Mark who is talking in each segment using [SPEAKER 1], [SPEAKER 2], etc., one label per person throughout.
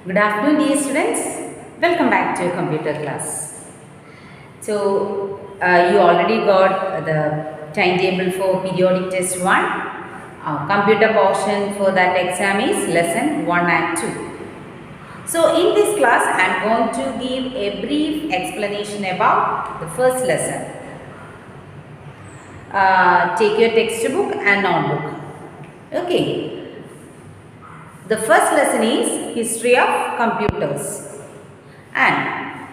[SPEAKER 1] Good afternoon, dear students. Welcome back to computer class. You already got the timetable for periodic test 1. Computer portion for that exam is lesson 1 and 2. So, in this class, I am going to give a brief explanation about the first lesson. Take your textbook and notebook. Okay. The first lesson is history of computers. And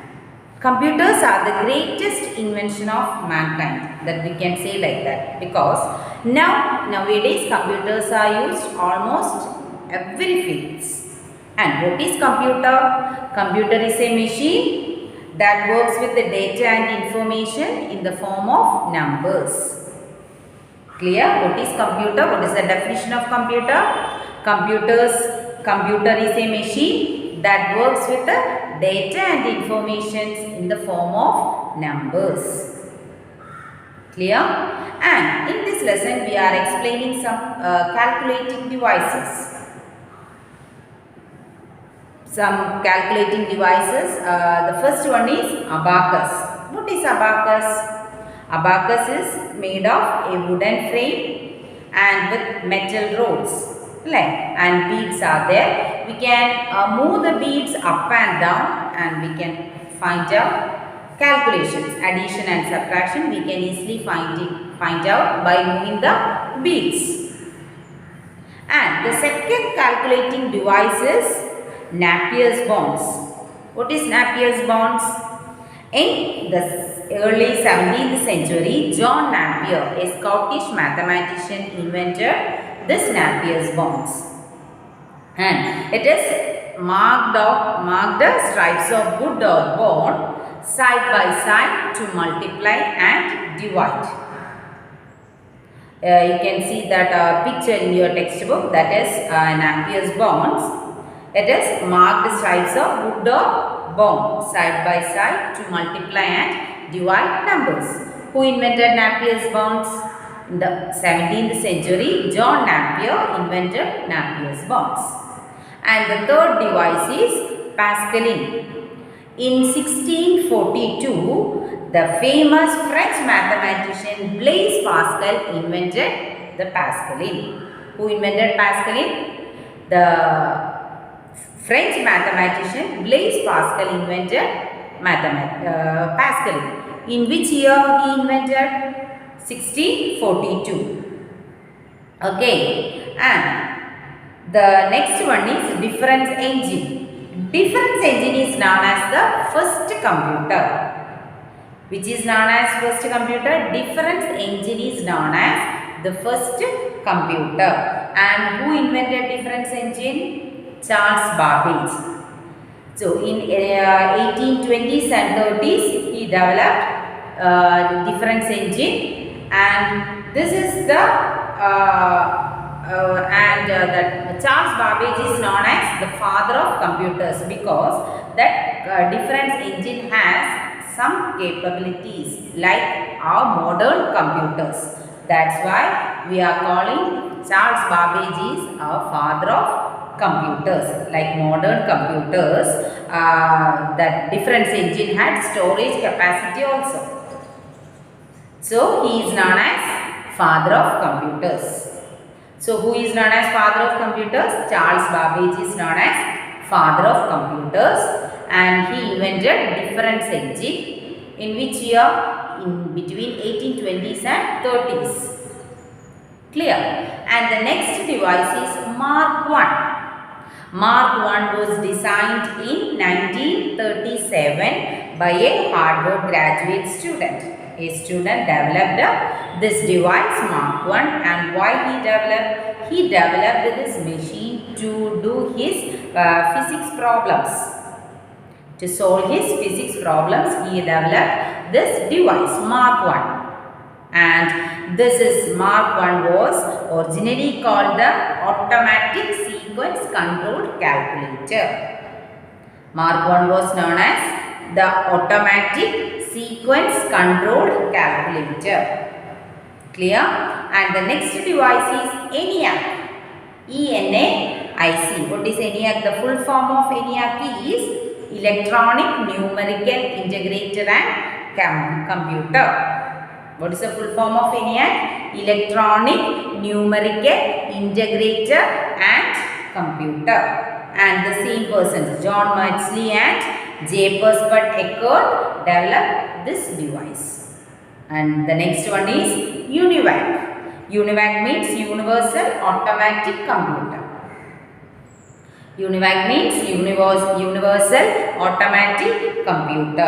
[SPEAKER 1] computers are the greatest invention of mankind, that we can say like that, because nowadays computers are used almost every fields. And what is computer? Computer is a machine that works with the data and information in the form of numbers. Clear? What is computer? What is the definition of computer? Computer is a machine that works with the data and information in the form of numbers. Clear? And in this lesson we are explaining some calculating devices. Some calculating devices. The first one is abacus. What is abacus? Abacus is made of a wooden frame and with metal rods. And beads are there. We can move the beads up and down and we can find out calculations, addition and subtraction. We can easily find out by moving the beads. And the second calculating device is Napier's bonds. What is Napier's bonds? In the early 17th century, John Napier, a Scottish mathematician, invented this Napier's bonds, and it is marked stripes of wood or bond side by side to multiply and divide. You can see that picture in your textbook, that is Napier's bonds. It is marked stripes of wood or bond side by side to multiply and divide numbers. Who invented Napier's bonds? In the 17th century, John Napier invented Napier's bonds. And the third device is Pascaline. In 1642, the famous French mathematician Blaise Pascal invented the Pascaline. Who invented Pascaline? The French mathematician Blaise Pascal invented Pascaline. In which year he invented? 1642. Okay, and the next one is difference engine. Difference engine is known as the first computer. Which is known as first computer? Difference engine is known as the first computer. And who invented difference engine? Charles Babbage. So in 1820s and 30s, he developed difference engine. And this is the Charles Babbage is known as the father of computers, because that difference engine has some capabilities like our modern computers. That's why we are calling Charles Babbage is our father of computers. Like modern computers, that difference engine had storage capacity also. So, he is known as father of computers. So, who is known as father of computers? Charles Babbage is known as father of computers, and he invented difference engine in which year? In between 1820s and 30s. Clear? And the next device is Mark I. Mark I was designed in 1937 by a Harvard graduate student. A student developed this device Mark I, and why he developed this machine to do his physics problems. To solve his physics problems, he developed this device Mark I. And this is Mark I was originally called the automatic sequence controlled calculator. Mark I was known as the automatic sequence controlled calculator. Clear? And the next device is ENIAC. ENIAC IC. What is ENIAC? The full form of ENIAC is Electronic Numerical Integrator and Computer. What is the full form of ENIAC? Electronic Numerical Integrator and Computer. And the same persons, John Maudsley and J. Percival Eckert, developed this device. And the next one is UNIVAC. UNIVAC means Universal Automatic Computer. UNIVAC means Universal Automatic Computer,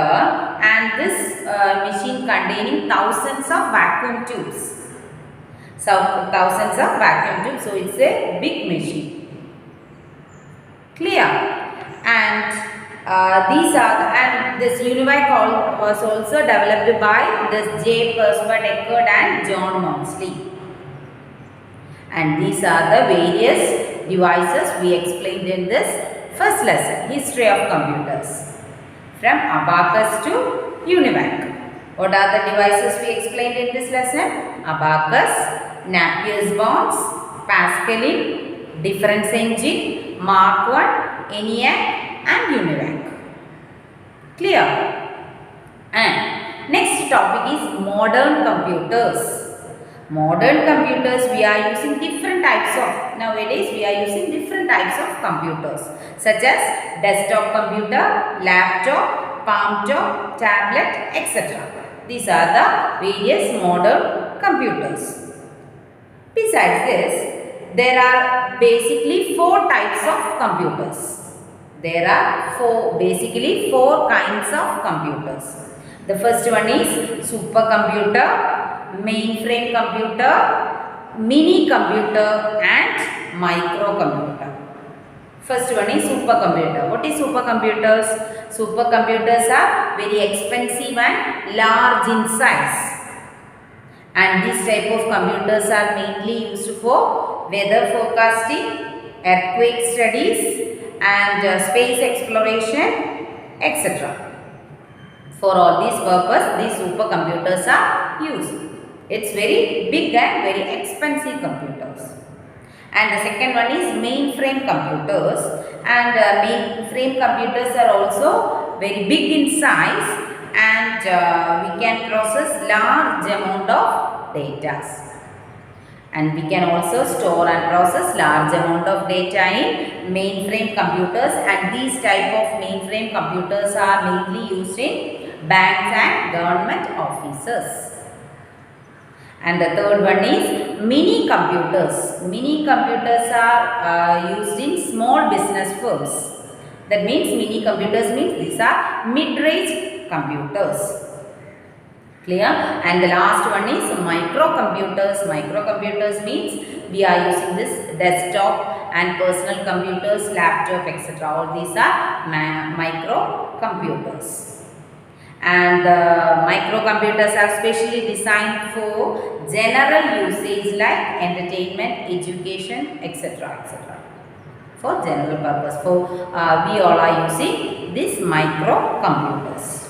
[SPEAKER 1] and this machine containing thousands of vacuum tubes. So thousands of vacuum tubes. So it's a big machine. Clear? And these are and this UNIVAC was also developed by this J. Percival Eckert and John Maudsley. And these are the various devices we explained in this first lesson, History of Computers, from abacus to UNIVAC. What are the devices we explained in this lesson? Abacus, Napier's bonds, Pascaline, difference engine, Mark I, ENIAC and UNIVAC. Clear? And next topic is modern computers. Modern computers, we are using different types of, nowadays we are using different types of computers such as desktop computer, laptop, palm top, tablet, etc. These are the various modern computers. Besides this, there are basically 4 types of computers. There are basically four kinds of computers. The first one is supercomputer, mainframe computer, mini computer and microcomputer. First one is supercomputer. What is supercomputers? Supercomputers are very expensive and large in size. And this type of computers are mainly used for weather forecasting, earthquake studies and space exploration, etc. For all these purposes, these supercomputers are used. It's very big and very expensive computers. And the second one is mainframe computers. And mainframe computers are also very big in size and we can process large amount of data. And we can also store and process large amount of data in mainframe computers, and these type of mainframe computers are mainly used in banks and government offices. And the third one is mini computers. Mini computers are used in small business firms. That means mini computers means these are mid-range computers. Clear? And the last one is microcomputers. Microcomputers means we are using this desktop and personal computers, laptop, etc. All these are microcomputers. And microcomputers are specially designed for general usage like entertainment, education, etc. etc. For general purpose. For we all are using these microcomputers.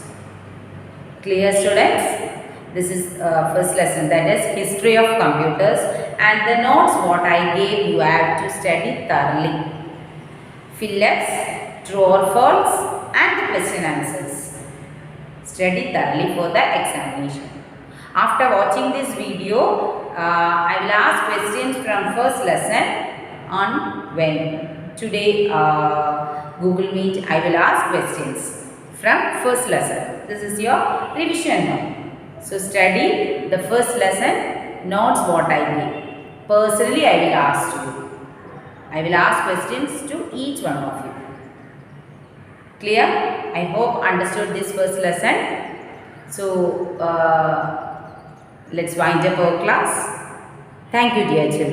[SPEAKER 1] Clear, students? This is first lesson, that is history of computers, and the notes what I gave you have to study thoroughly. Fill-ups, true or false and the question answers. Study thoroughly for the examination. After watching this video, I will ask questions from first lesson on when. Today Google Meet I will ask questions from first lesson. This is your revision now. So study the first lesson notes what I gave. Personally I will ask you. I will ask questions to each one of you. Clear? I hope understood this first lesson. So let's wind up our class. Thank you, dear children.